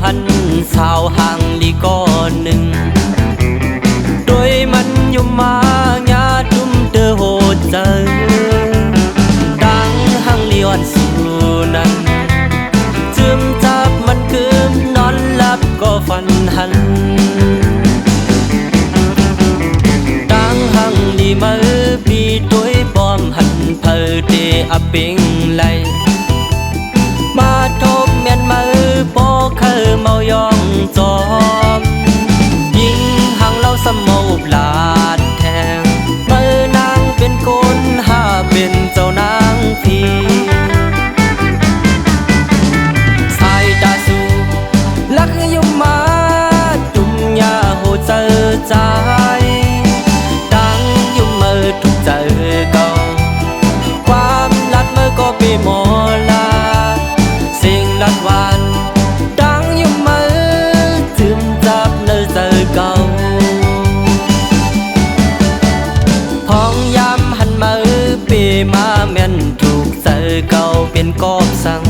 หันสาวห่างลีก้อนหนึ่งโดยมันยุ่มมาญาดุมเตอโหดเจอดังห่างลีอ่อนสู่นั้นจึมจับมันคืมนอนหลับก็ฝันหันดังห่างลีมือปีตัวปอมหันเพอเตอปิงไหลมาทบเมียนมือโปเคยเมายองจอมยิงห่างเล่าสมบลาดแทงมือนางเป็นคนหาเป็นเจ้านางพีสายตาสู่ลักยุ่มมาจุ่มยาโหเจอใจดังยุ่มมือถูกเจอเก่าความลัดมือก็ปีหมอลาสิ่งลัดวันดังยุ่มมือถึงจับเนื้อเจอเก่าพองยำหันมือปีมาแม่นถูกเจอเก่าเป็นกอบสั่ง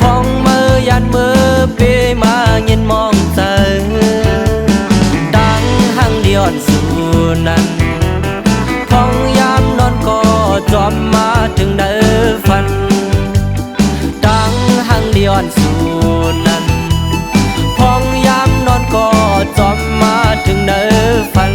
พองมือยันมือปีมาเย็นมองเจอดังห่างเดียวสู่นั้นพองยำนอนก็จอมมาถึงเนื้อฟันดังห่างเดียวสู่นั้นพองยำนอนก็จอมมาถึงเนื้อฟัน